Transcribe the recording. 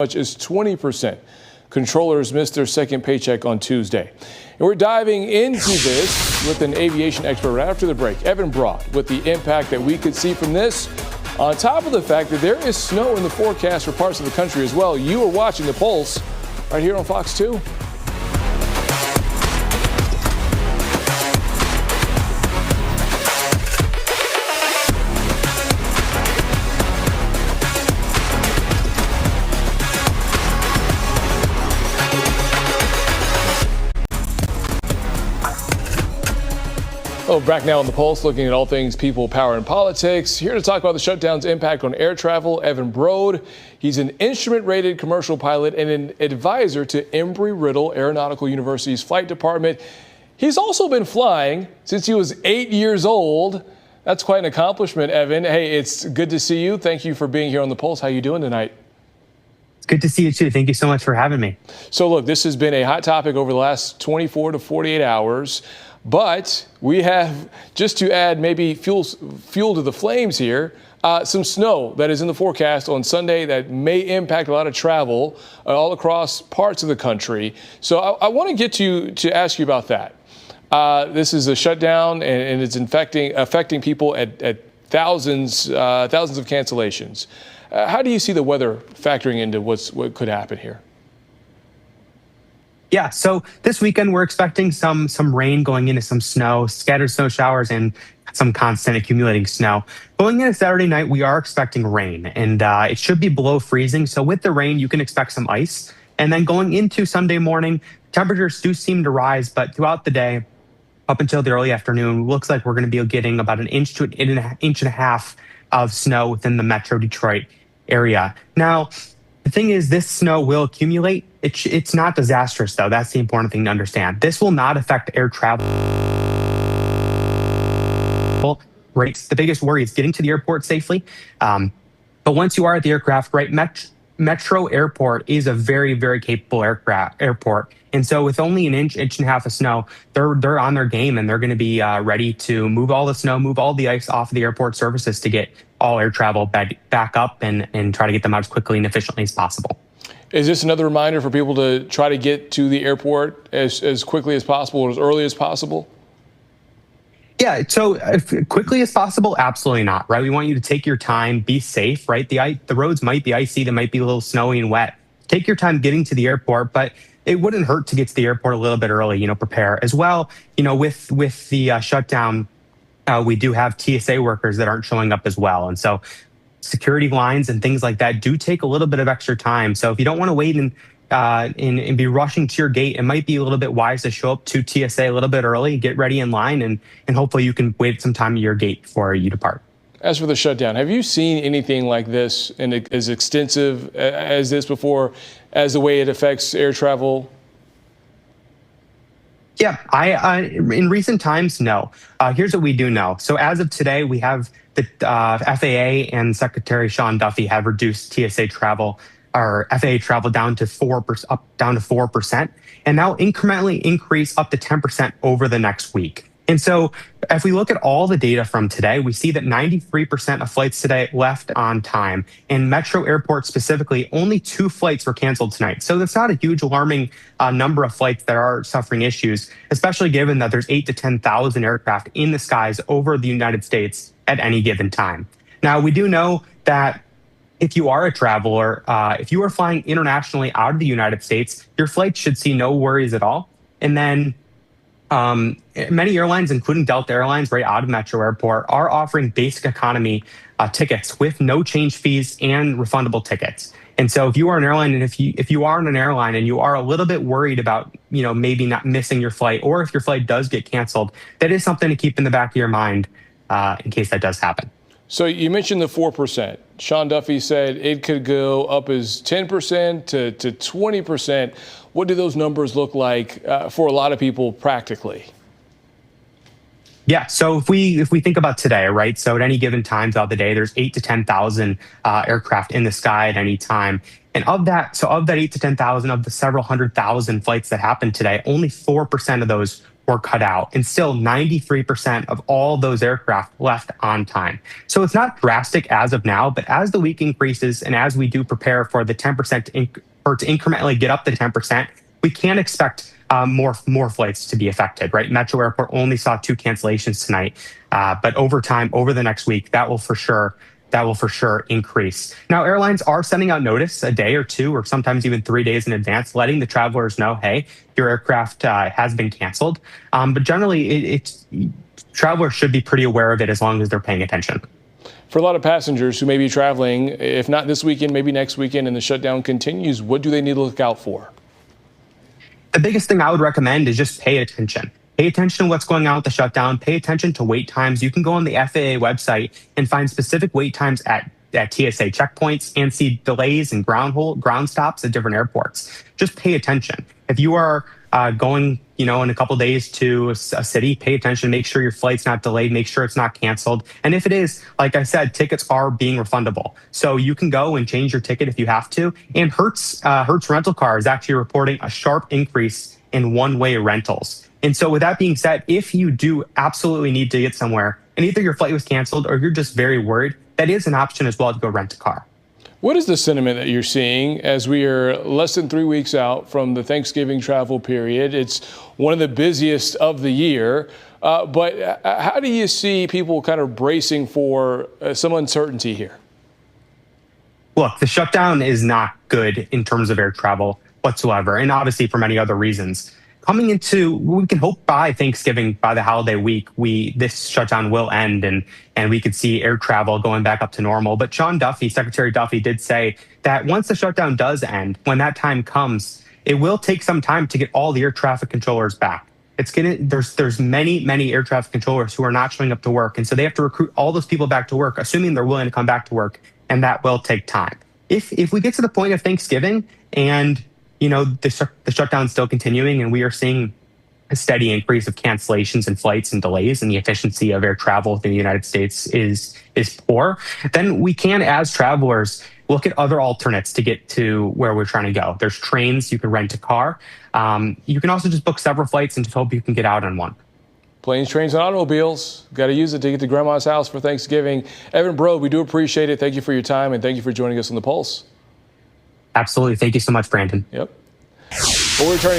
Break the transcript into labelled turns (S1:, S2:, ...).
S1: much as 20%. Controllers missed their second paycheck on Tuesday. And we're diving into this with an aviation expert right after the break, Evan Broad, with the impact that we could see from this, on top of the fact that there is snow in the forecast for parts of the country as well. You are watching The Pulse right here on Fox 2. Well, back now on The Pulse, looking at all things people, power, and politics. Here to talk about the shutdown's impact on air travel, Evan Broad. He's an instrument-rated commercial pilot and an advisor to Embry-Riddle Aeronautical University's flight department. He's also been flying since he was 8 years old. That's quite an accomplishment, Evan. Hey, it's good to see you. Thank you for being here on The Pulse. How you doing tonight?
S2: It's good to see you, too. Thank you so much for having me.
S1: So, look, this has been a hot topic over the last 24 to 48 hours. But we have, just to add maybe fuel to the flames here, some snow that is in the forecast on Sunday that may impact a lot of travel all across parts of the country. So I want to get to ask you about that. This is a shutdown and it's affecting people at thousands of cancellations. How do you see the weather factoring into what could happen here?
S2: Yeah, so this weekend we're expecting some rain going into some snow, scattered snow showers, and some constant accumulating snow. Going into Saturday night, we are expecting rain, and it should be below freezing. So with the rain, you can expect some ice. And then going into Sunday morning, temperatures do seem to rise, but throughout the day, up until the early afternoon, looks like we're going to be getting about an inch to an inch and a half of snow within the Metro Detroit area. Now, the thing is, this snow will accumulate. It's not disastrous, though. That's the important thing to understand. This will not affect air travel rates. The biggest worry is getting to the airport safely. But once you are at the aircraft, right, Metro Airport is a very, very capable airport. And so with only an inch and a half of snow, they're on their game, and they're going to be ready to move all the snow, move all the ice off of the airport services to get all air travel back up and try to get them out as quickly and efficiently as possible.
S1: Is this another reminder for people to try to get to the airport as quickly as possible or as early as possible?
S2: Yeah, so if quickly as possible, absolutely not, right? We want you to take your time, be safe, right? The roads might be icy, they might be a little snowy and wet. Take your time getting to the airport, but it wouldn't hurt to get to the airport a little bit early, prepare as well. With the shutdown, we do have TSA workers that aren't showing up as well. And so security lines and things like that do take a little bit of extra time. So if you don't want to wait and be rushing to your gate, it might be a little bit wise to show up to TSA a little bit early, get ready in line, and hopefully you can wait some time at your gate before you depart.
S1: As for the shutdown, have you seen anything like this and as extensive as this before, as the way it affects air travel?
S2: Yeah, in recent times, no. Here's what we do know. So as of today, we have the FAA and Secretary Sean Duffy have reduced TSA travel, or FAA travel down to 4%, and now incrementally increase up to 10% over the next week. And so if we look at all the data from today, we see that 93% of flights today left on time. And Metro Airport specifically, only 2 flights were canceled tonight. So that's not a huge alarming number of flights that are suffering issues, especially given that there's 8,000 to 10,000 aircraft in the skies over the United States at any given time. Now, we do know that if you are a traveler, if you are flying internationally out of the United States, your flight should see no worries at all. And then many airlines, including Delta Airlines, right out of Metro Airport, are offering basic economy tickets with no change fees and refundable tickets. And so if you are an airline, and if you are in an airline and you are a little bit worried about, maybe not missing your flight, or if your flight does get canceled, that is something to keep in the back of your mind in case that does happen.
S1: So you mentioned the 4%. Sean Duffy said it could go up as 10% to 20%. What do those numbers look like for a lot of people practically?
S2: Yeah, so if we think about today, right? So at any given time throughout the day, there's 8,000 to 10,000 aircraft in the sky at any time. And of that 8 to 10,000 of the several 100,000 flights that happened today, only 4% of those were cut out. And still 93% of all those aircraft left on time. So it's not drastic as of now, but as the week increases and as we do prepare for the 10% to incrementally get up to 10%, we can expect more flights to be affected, right? Metro Airport only saw 2 cancellations tonight, but over time, over the next week, that will for sure increase. Now, airlines are sending out notice a day or 2, or sometimes even 3 days in advance, letting the travelers know, hey, your aircraft has been canceled. But generally, travelers should be pretty aware of it as long as they're paying attention.
S1: For a lot of passengers who may be traveling, if not this weekend, maybe next weekend, and the shutdown continues, what do they need to look out for?
S2: The biggest thing I would recommend is just pay attention. Pay attention to what's going on with the shutdown. Pay attention to wait times. You can go on the FAA website and find specific wait times at TSA checkpoints and see delays and ground stops at different airports. Just pay attention. If you are going, in a couple of days to a city, pay attention. Make sure your flight's not delayed. Make sure it's not canceled. And if it is, like I said, tickets are being refundable. So you can go and change your ticket if you have to. And Hertz Rental Car is actually reporting a sharp increase in one-way rentals. And so with that being said, if you do absolutely need to get somewhere and either your flight was canceled or you're just very worried, that is an option as well to go rent a car.
S1: What is the sentiment that you're seeing as we are less than 3 weeks out from the Thanksgiving travel period? It's one of the busiest of the year. But how do you see people kind of bracing for some uncertainty here?
S2: Look, the shutdown is not good in terms of air travel whatsoever, and obviously for many other reasons. Coming into, we can hope by Thanksgiving, by the holiday week, this shutdown will end and we could see air travel going back up to normal. But Secretary Duffy did say that once the shutdown does end, when that time comes, it will take some time to get all the air traffic controllers back. There's many air traffic controllers who are not showing up to work. And so they have to recruit all those people back to work, assuming they're willing to come back to work. And that will take time. If we get to the point of Thanksgiving and the shutdown's still continuing and we are seeing a steady increase of cancellations and flights and delays and the efficiency of air travel within the United States is poor, then we can, as travelers, look at other alternates to get to where we're trying to go. There's trains, you can rent a car. You can also just book several flights and just hope you can get out on one.
S1: Planes, trains, and automobiles. Got to use it to get to Grandma's house for Thanksgiving. Evan Brode, we do appreciate it. Thank you for your time, and thank you for joining us on The Pulse.
S2: Absolutely. Thank you so much, Brandon.
S1: Yep. We'll return